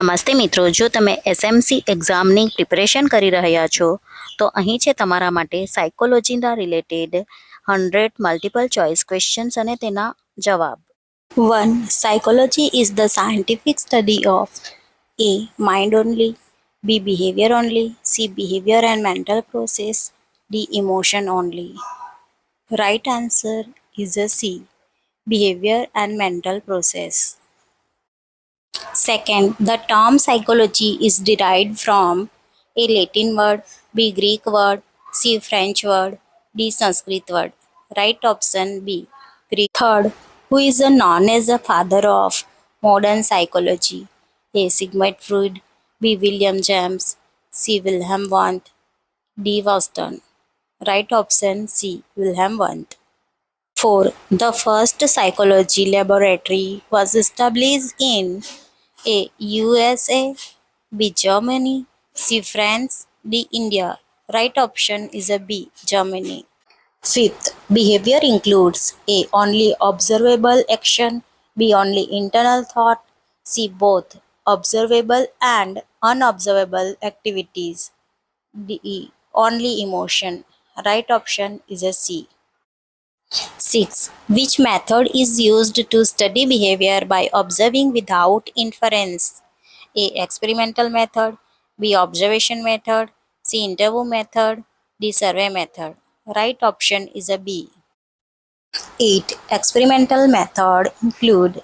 નમસ્તે મિત્રો, જો તમે એસએમસી એક્ઝામની પ્રિપરેશન કરી રહ્યા છો તો અહીં છે તમારા માટે સાયકોલોજીના રિલેટેડ 100 મલ્ટિપલ ચોઇસ ક્વેશ્ચન્સ અને તેના જવાબ. 1. Psychology is the scientific study of A. Mind only, B. Behavior only, C. Behavior and mental process, D. Emotion only. Right answer is a C. Behavior and mental process. Second, the term psychology is derived from A. Latin word, B. Greek word, C. French word, D. Sanskrit word. Right option B. Greek. Third, who is known as the father of modern psychology? A. Sigmund Freud, B. William James, C. Wilhelm Wundt, D. Watson. Right option C. Wilhelm Wundt. 4. The first psychology laboratory was established in A. USA, B. Germany, C. France, D. India. Right option is a B. Germany. Fifth, behavior includes A. Only observable action, B. Only internal thought, C. Both observable and unobservable activities, D. Only emotion. Right option is a C. 6. Which method is used to study behavior by observing without inference? A. Experimental method, B. Observation method, C. Interview method, D. Survey method. Right option is a B. 8. Experimental method include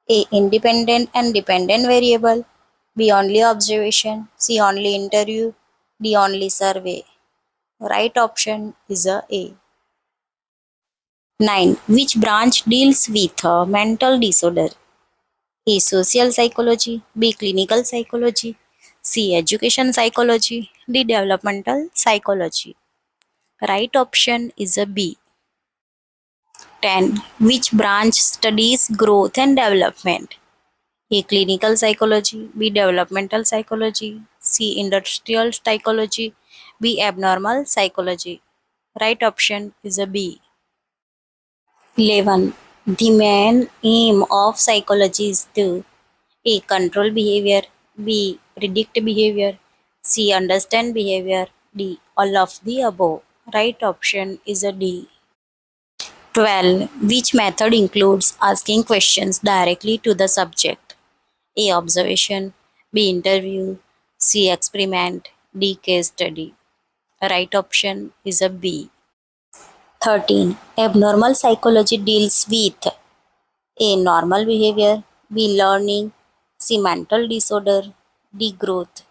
A. Independent and dependent variable, B. Only observation, C. Only interview, D. Only survey. Right option is A. 9. Which branch deals with mental disorder? A. Social psychology, B. Clinical psychology, C. Education psychology, D. Developmental psychology. Right option is a B. 10. Which branch studies growth and development? A. Clinical psychology, B. Developmental psychology, C. Industrial psychology, B. Abnormal psychology. Right option is a B. 11. The main aim of psychology is to A. Control behavior, B. Predict behavior, C. Understand behavior, D. All of the above. Right option is a D. 12. Which method includes asking questions directly to the subject? A. Observation, B. Interview, C. Experiment, D. Case study. Right option is a B. 13. Abnormal psychology deals with A. Normal behavior, B. Learning, C. Mental disorder, D. Growth.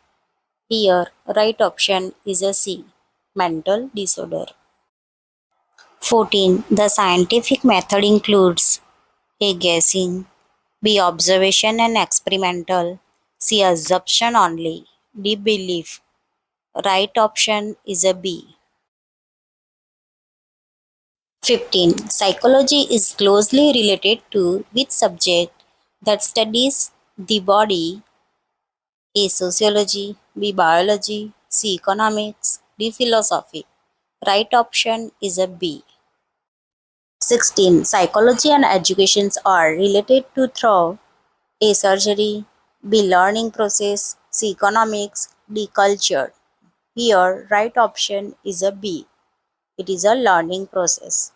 Here, right option is a C. Mental disorder. 14. The scientific method includes A. Guessing, B. Observation and experimental, C. Assumption only, D. Belief. Right option is a B. 15. Psychology is closely related to which subject that studies the body? A. Sociology, B. Biology, C. Economics, D. Philosophy. Right option is a B. 16. Psychology and education are related to through A. Surgery, B. Learning process, C. Economics, D. Culture. Here, right option is a B. It is a learning process.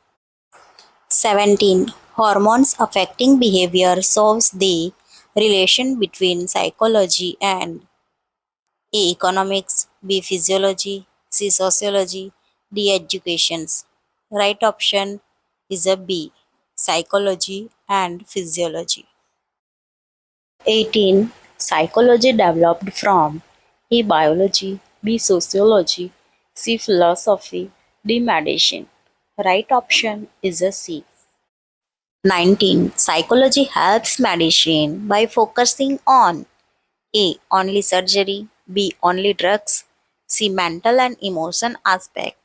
17. Hormones affecting behavior shows the relation between psychology and A. Economics, B. Physiology, C. Sociology, D. Educations. Right option is a B. Psychology and physiology. 18. Psychology developed from A. Biology, B. Sociology, C. Philosophy, D. Medicine. Right option is a C. 19. Psychology helps medicine by focusing on A. Only surgery, B. Only drugs, C. Mental and emotion aspect,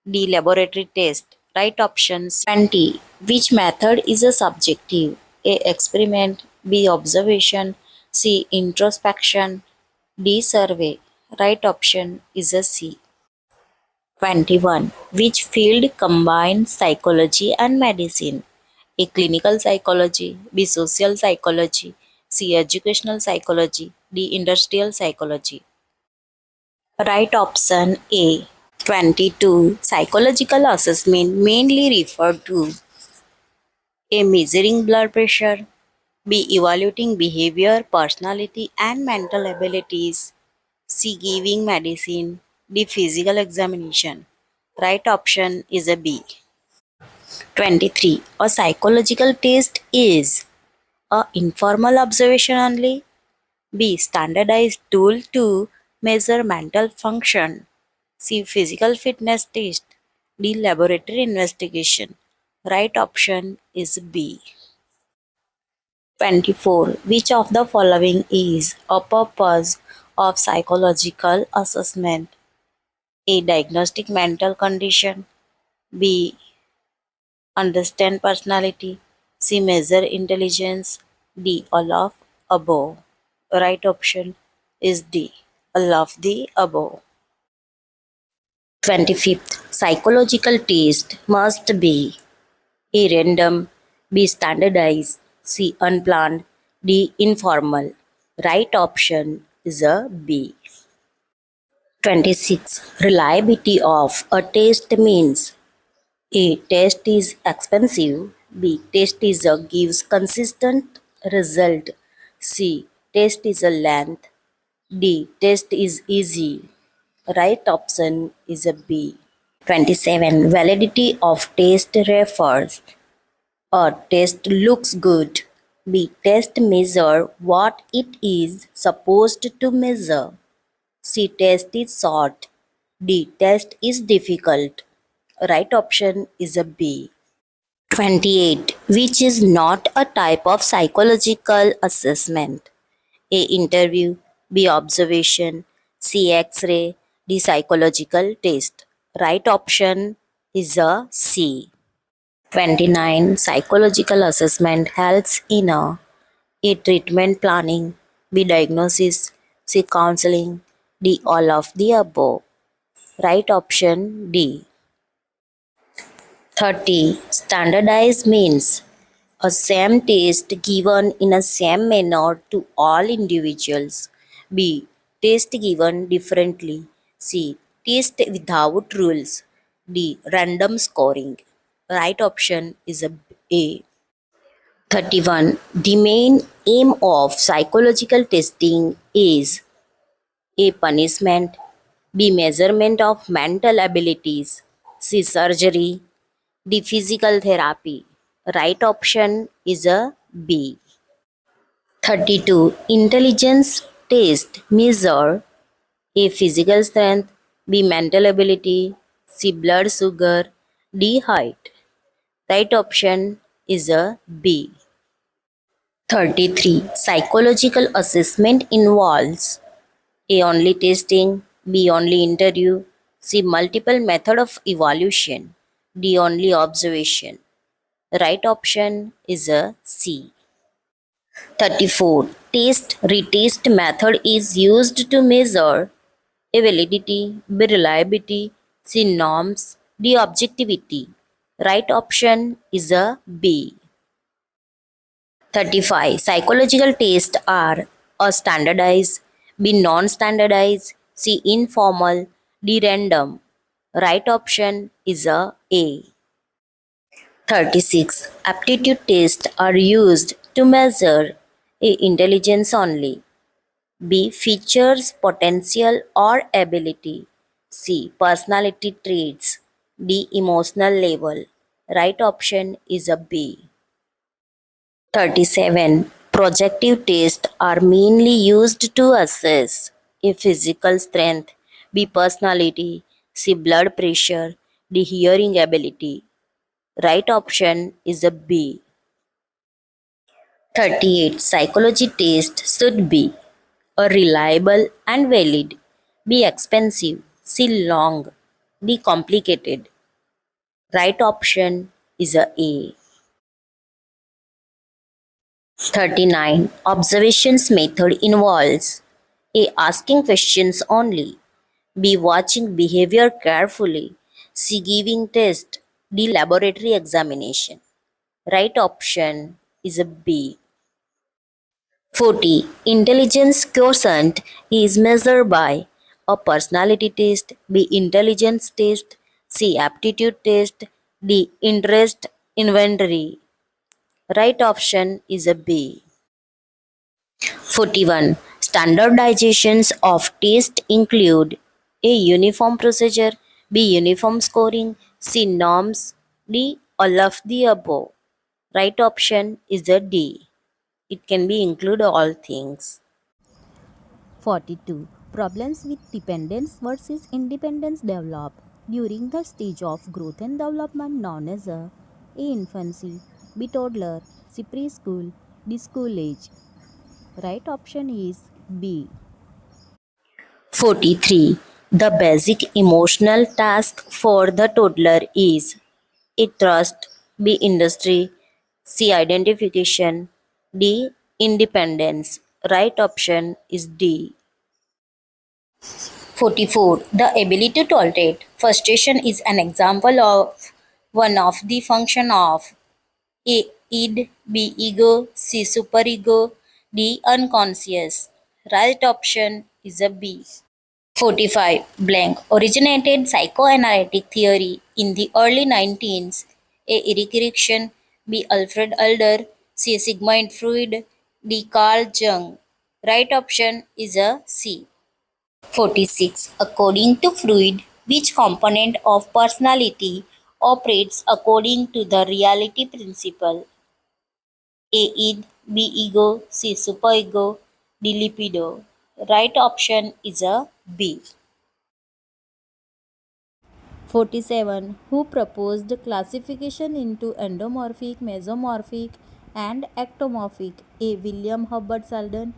D. Laboratory test. Right options. 20. Which method is a subjective? A. Experiment, B. Observation, C. Introspection, D. Survey. Right option is a C. 21. Which field combines psychology and medicine? A. Clinical psychology, B. Social psychology, C. Educational psychology, D. Industrial psychology. Right option A. 22. Psychological assessment mainly refer to A. Measuring blood pressure, B. Evaluating behavior, personality, and mental abilities, C. Giving medicine, D. Physical examination. Right option is a B. 23. A psychological test is A. Informal observation only, B. Standardized tool to measure mental function, C. Physical fitness test, D. Laboratory investigation. Right option is B. 24. Which of the following is a purpose of psychological assessment? A. Diagnostic mental condition, B. Understand personality, C. Measure intelligence, D. All of above. Right option is D. All of the above. 25th. Psychological test must be A. Random, B. Standardized, C. Unplanned, D. Informal. Right option is a B. 26. Reliability of a test means A. Test is expensive, B. Test is a gives consistent result, C. Test is a length, D. Test is easy. Right option is a B. 27. Validity of test refers A. Test looks good. B. Test measure what it is supposed to measure. C. Test is short. D. Test is difficult. Right option is a B. 28. Which is not a type of psychological assessment? A. Interview, B. Observation, C. X-ray, D. Psychological test. Right option is a C. 29. Psychological assessment helps in A. Treatment planning, B. Diagnosis, C. Counseling, D. All of the above. Right option D. 30. Standardized means a same test given in a same manner to all individuals. B. Test given differently. C. Test without rules. D. Random scoring. Right option is A. 31. The main aim of psychological testing is A. Punishment, B. Measurement of mental abilities, C. Surgery, D. Physical therapy. Right option is a B. 32. Intelligence test measure A. Physical strength, B. Mental ability, C. Blood sugar, D. Height. Right option is a B. 33. Psychological assessment involves A. Only testing, B. Only interview, C. Multiple method of evaluation, D. Only observation. Right option is a C. 34. Test retest method is used to measure A. Validity, B. Reliability, C. Norms, D. Objectivity. Right option is a B. 35. Psychological tests are A. Standardized, B. Non-standardized, C. Informal, D. Random. Right option is A. 36. Aptitude tests are used to measure A. Intelligence only, B. Features, potential or ability, C. Personality traits, D. Emotional level. Right option is a B. 37. Projective tests are mainly used to assess A. Physical strength, B. Personality, C. Blood pressure, D. Hearing ability. Right option is a B. 38. Psychology test should be A. Reliable and valid, B. Expensive, C. Long, D. Complicated. Right option is A. 39. Observations method involves A. Asking questions only, B. Watching behavior carefully, C. Giving test, D. Laboratory examination. Right option is a B. 40. Intelligence quotient is measured by a personality test, B. Intelligence test, C. Aptitude test, D. Interest inventory. Right option is a B. 41. Standardizations of tests include A. Uniform procedure, B. Uniform scoring, C. Norms, D. All of the above. Right option is a D. It can be include all things. 42. Problems with dependence versus independence develop during the stage of growth and development known as A. Infancy, B. Toddler, C. Preschool, D. School age. Right option is B. 43. The basic emotional task for the toddler is A. Trust, B. Industry, C. Identification, D. Independence. Right option is D. 44. The ability to tolerate frustration is an example of one of the function of A. Id, B. Ego, C. Superego, D. Unconscious. Right option is a B. 45. Blank originated psychoanalytic theory in the early 19th. A. Erik Erikson, B. Alfred Adler, C. Sigmund Freud, D. Carl Jung. Right option is a C. 46. According to Freud, which component of personality operates according to the reality principle? A. Id, B. Ego, C. Superego, D. Libido. Right option is a B. 47. Who proposed classification into endomorphic, mesomorphic, and ectomorphic? A. William Hubbard Selden,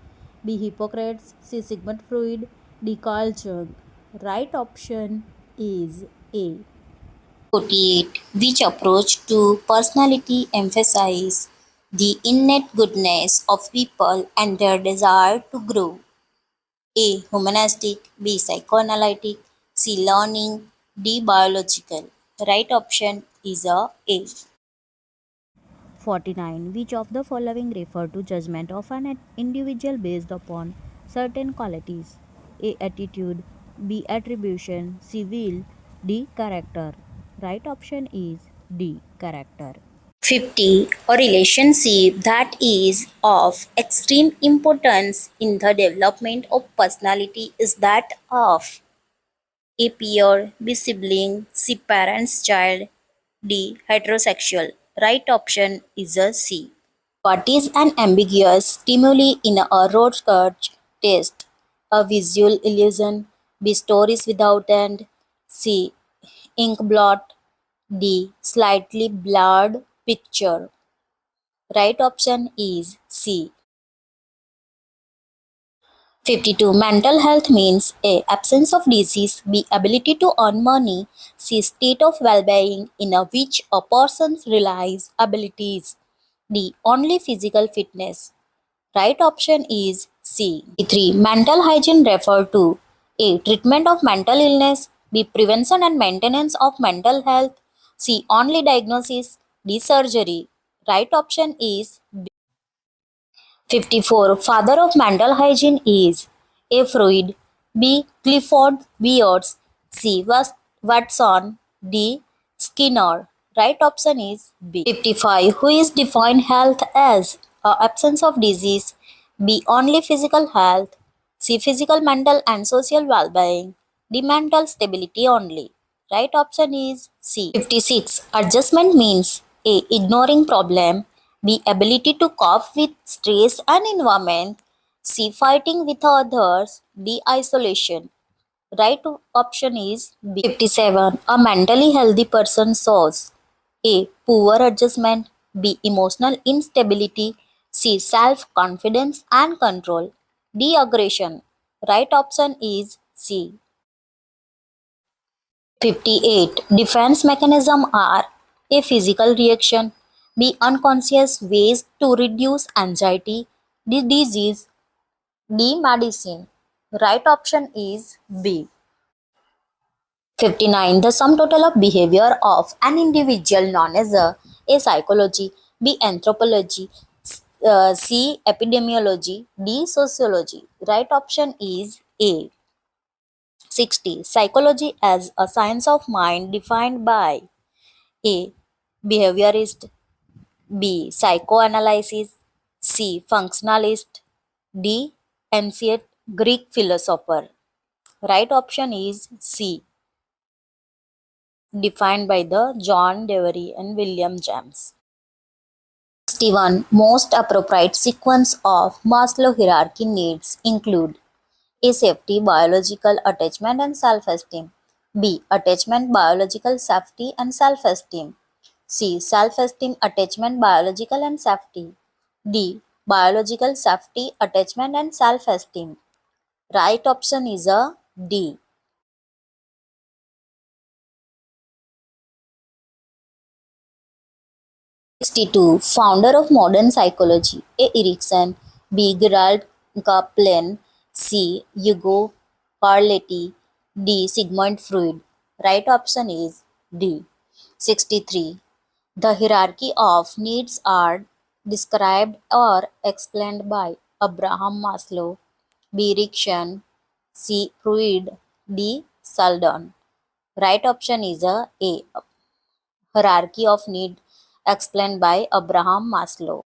B. Hippocrates, C. Sigmund Freud, D. Carl Jung. Right option is A. 48. Which approach to personality emphasizes the innate goodness of people and their desire to grow? A. Humanistic, B. Psychoanalytic, C. Learning, D. Biological. Right option is a A. 49. Which of the following refer to judgment of an individual based upon certain qualities? A. Attitude, B. Attribution, C. Will, D. Character. Right option is D. Character. 50. A relationship that is of extreme importance in the development of personality is that of A. Peer, B. Sibling, C. Parents child, D. Heterosexual. Right option is a C. What is an ambiguous stimuli in a road search test? A visual illusion, B. Stories without end, C. Ink blot, D. Slightly blurred picture. Right option is C. 52. Mental health means A. Absence of disease, B. Ability to earn money, C. State of well-being in which a person relies abilities, D. Only physical fitness. Right option is C. 3. Mental hygiene refer to A. Treatment of mental illness, B. Prevention and maintenance of mental health, C. Only diagnosis, D. Surgery. Right option is B. 54. Father of mental hygiene is A. Freud, B. Clifford Geertz, C. Watson, D. Skinner. Right option is B. 55. Who is defined health as a absence of disease, B. Only physical health, C. Physical, mental, and social well-being, D. Mental stability only. Right option is C. 56. Adjustment means A. Ignoring problem, B. Ability to cope with stress and environment, C. Fighting with others, D. Isolation. Right option is B. 57. A mentally healthy person shows A. Poor adjustment, B. Emotional instability, C. Self-confidence and control, D. Aggression. Right option is C. 58. Defense mechanism are A. Physical reaction, B. Unconscious ways to reduce anxiety, D. Disease, D. Medicine. Right option is B. 59. The sum total of behavior of an individual known as A psychology, B anthropology, C. Epidemiology. D. Sociology. Right option is A. 60. Psychology as a science of mind defined by A. Behaviorist. B. Psychoanalysis. C. Functionalist. D. Ancient Greek philosopher. Right option is C. Defined by the John Dewey and William James. 61. Most appropriate sequence of Maslow hierarchy needs include A. Safety, biological attachment and self-esteem. B. Attachment, biological safety and self-esteem. C. Self-esteem, attachment, biological and safety. D. Biological safety, attachment and self-esteem. Right option is a D. 62. Founder of modern psychology. A. Erikson. B. Gerald Kaplan. C. Hugo Carletti. D. Sigmund Freud. Right option is D. 63. The hierarchy of needs are described or explained by Abraham Maslow. B. Erikson. C. Freud. D. Saldon. Right option is a hierarchy of need explained by Abraham Maslow.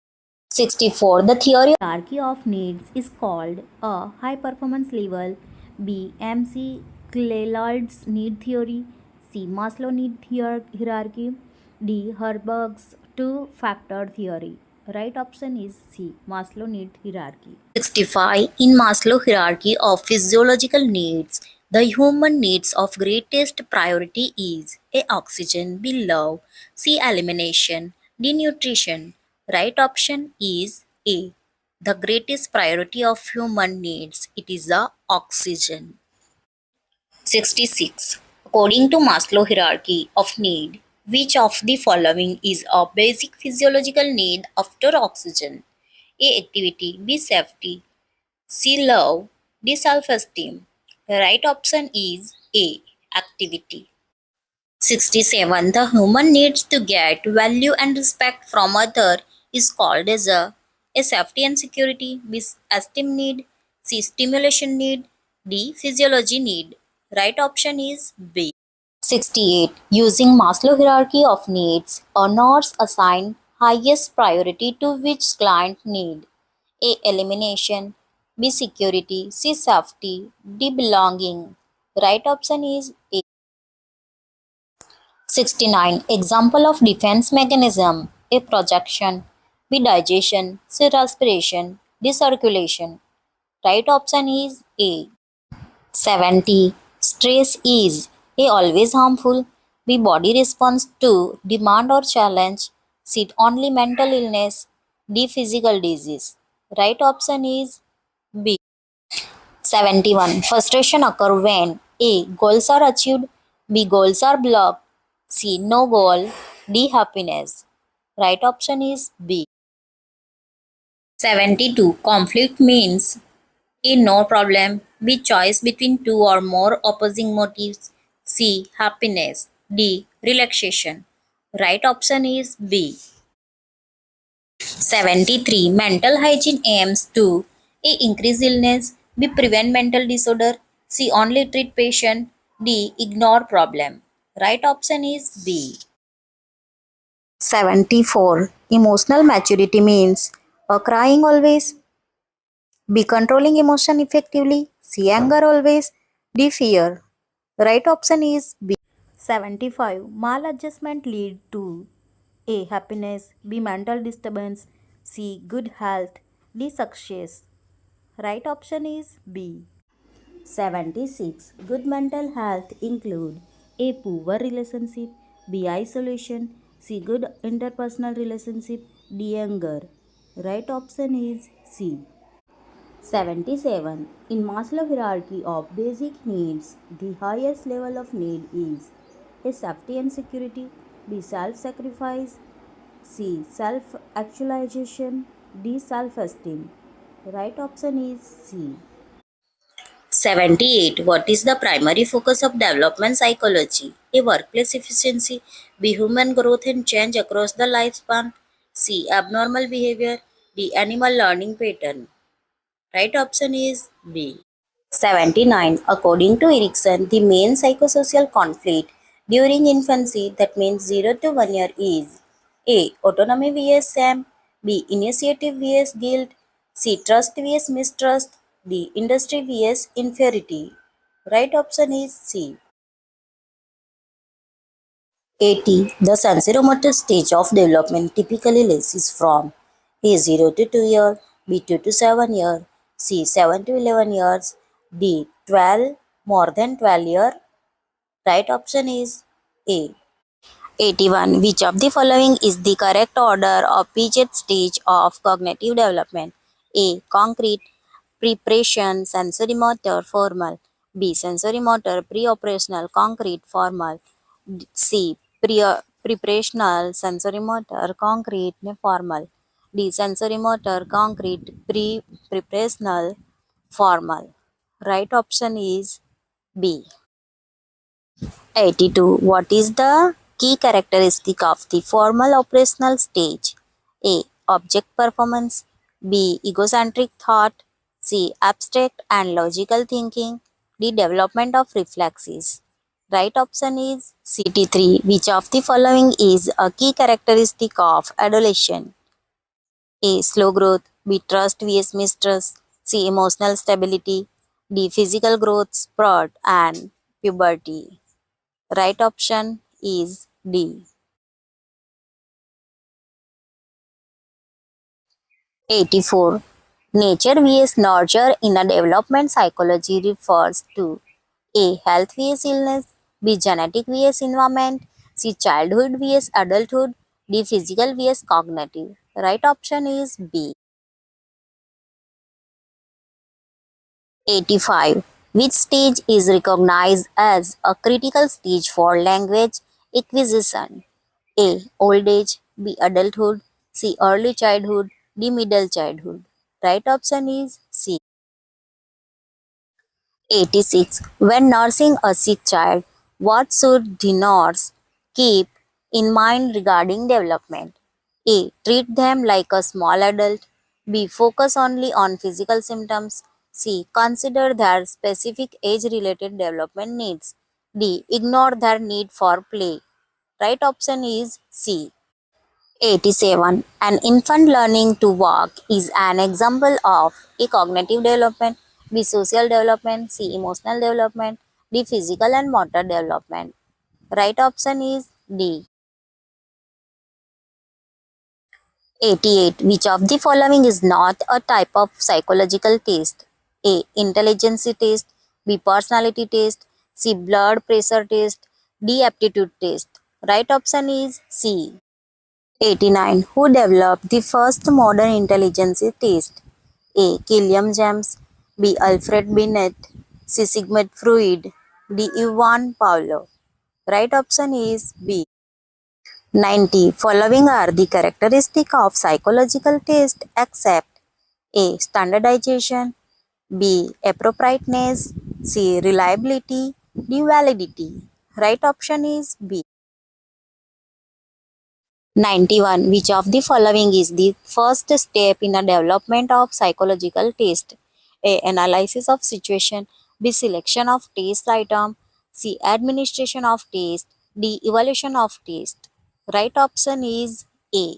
64. The theory Hierarchy of needs is called a high performance level. B. MC Cleland's need theory. C. Maslow need hierarchy. D. Herberg's two factor theory. Right option is C. Maslow need hierarchy. 65. In Maslow hierarchy of physiological needs, the human needs of greatest priority is A. Oxygen, B. Love, C. Elimination, D. Nutrition. Right option is A. The greatest priority of human needs, it is the oxygen. 66. According to Maslow hierarchy of need, which of the following is a basic physiological need after oxygen? A. Activity, B. Safety, C. Love, D. Self-esteem. The right option is A. Activity. 67. The human needs to get value and respect from other is called as A. Safety and security, B. Esteem need, C. Stimulation need, D. Physiology need. Right option is B. 68. Using Maslow hierarchy of needs, a nurse assign highest priority to which client need? A. Elimination, B. Security, C. Safety, D. Belonging. Right option is A. 69. Example of defense mechanism. A. Projection, B. Digestion, C. Respiration, D. Circulation. Right option is A. 70. Stress is A. Always harmful, B. Body response to demand or challenge, C. Only mental illness, D. Physical disease. Right option is B. 71. Frustration occur when A. Goals are achieved, B. Goals are blocked, C. No goal, D. Happiness. Right option is B. 72. Conflict means A. No problem, B. Choice between two or more opposing motives, C. Happiness, D. Relaxation. Right option is B. 73. Mental hygiene aims to A. Increase illness, B. Prevent mental disorder, C. Only treat patient, D. Ignore problem. Right option is B. 74. Emotional maturity means A. Crying always, B. Controlling emotion effectively, C. Anger always, D. Fear. Right option is B. 75. Maladjustment lead to A. Happiness, B. Mental disturbance, C. Good health, D. Success. Right option is B. 76. Good mental health include A. Poor relationship, B. Isolation, C. Good interpersonal relationship, D. Anger. Right option is C. 77. In Maslow hierarchy of basic needs, the highest level of need is A. Safety and security, B. Self-sacrifice, C. Self-actualization, D. Self-esteem. Right option is C. 78. What is the primary focus of development psychology? A. Workplace efficiency, B. Human growth and change across the lifespan, C. Abnormal behavior, D. Animal learning pattern. Right option is B. 79. According to Erikson, the main psychosocial conflict during infancy, that means 0 to 1 year, is A. Autonomy vs. shame, B. Initiative vs. guilt, C. Trust vs. mistrust, D. Industry vs. inferiority. Right option is C. 80. The sensoromotor stage of development typically lasts from A 0 to 2 years, B 2 to 7 years, C 7 to 11 years, D 12 more than 12 years. Right option is A. 81. Which of the following is the correct order of each stage of cognitive development? A. Concrete, preparation, sensory motor, formal. B. Sensory motor, pre-operational, concrete, formal. C. Preparational, sensory motor, concrete, formal. D. Sensory motor, concrete, preparational, formal. Right option is B. 82. What is the key characteristic of the formal operational stage? A. Object performance. B. Egocentric thought. C. Abstract and logical thinking. D. Development of reflexes. Right option is C. 83. Which of the following is a key characteristic of adolescence? A. Slow growth. B. Trust vs mistrust. C. Emotional stability. D. Physical growth, spurt, and puberty. Right option is D. 84. Nature vs nurture in a development psychology refers to A. Health vs illness, B. Genetic vs environment, C. Childhood vs adulthood, D. Physical vs cognitive. Right option is B. 85. Which stage is recognized as a critical stage for language acquisition? A. Old age, B. Adulthood, C. Early childhood, D. Middle childhood. Right option is C. 86. When nursing a sick child, what should the nurse keep in mind regarding development? A. Treat them like a small adult. B. Focus only on physical symptoms. C. Consider their specific age related development needs. D. Ignore their need for play. Right option is C. 87. An infant learning to walk is an example of A. Cognitive development, B. Social development, C. Emotional development, D. Physical and motor development. Right option is D. 88. Which of the following is not a type of psychological test? A. Intelligence test, B. Personality test, C. Blood pressure test, D. Aptitude test. Right option is C. 89. Who developed the first modern intelligence test? A. William James, B. Alfred Binet, C. Sigmund Freud, D. Ivan Pavlov. Right option is B. 90. Following are the characteristics of psychological test except A. Standardization, B. Appropriateness, C. Reliability, D. Validity. Right option is B. 91. Which of the following is the first step in the development of psychological test? A. Analysis of situation, B. Selection of test item, C. Administration of test, D. Evaluation of test. Right option is A.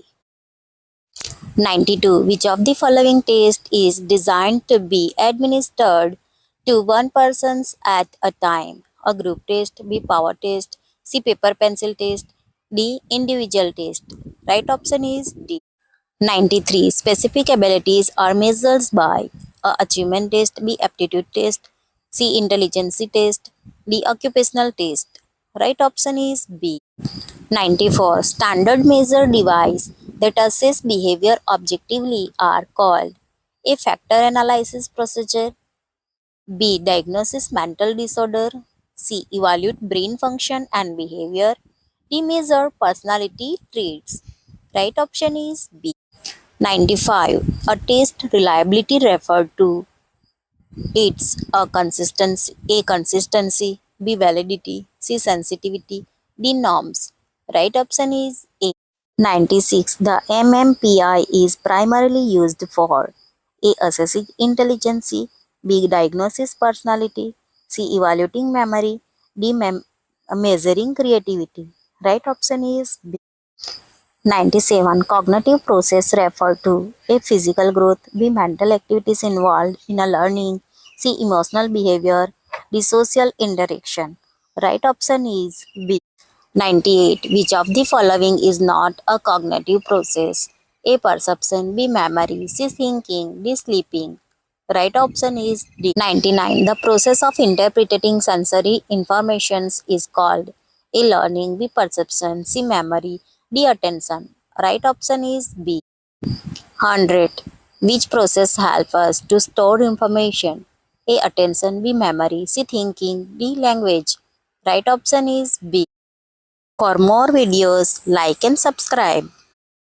92. Which of the following test is designed to be administered to one person at a time? A group test, B. Power test, C. Paper pencil test, D. Individual test. Right option is D. 93. Specific abilities are measured by A. Achievement test, B. Aptitude test, C. Intelligence test, D. Occupational test. Right option is B. 94. Standard measure device that assess behavior objectively are called A. Factor analysis procedure, B. Diagnosis mental disorder, C. Evaluate brain function and behavior, D. Measure personality traits. Right option is B. 95. A test reliability referred to its A. Consistency, B. Validity, C. Sensitivity, D. Norms. Right option is A. 96. The MMPI is primarily used for A. Assessing intelligence, B. Diagnosis personality, C. Evaluating memory, D. Measuring creativity. Right option is B. 97. Cognitive process refer to A. Physical growth, B. Mental activities involved in a learning, C. Emotional behavior, D. Social interaction. Right option is B. 98. Which of the following is not a cognitive process? A. Perception, B. Memory, C. Thinking, D. Sleeping. Right option is D. 99. The process of interpreting sensory informations is called A. Learning, B. Perception, C. Memory, D. Attention. Right option is B. 100. Which process helps us to store information? A. Attention, B. Memory, C. Thinking, D. Language. Right option is B. For more videos, like and subscribe.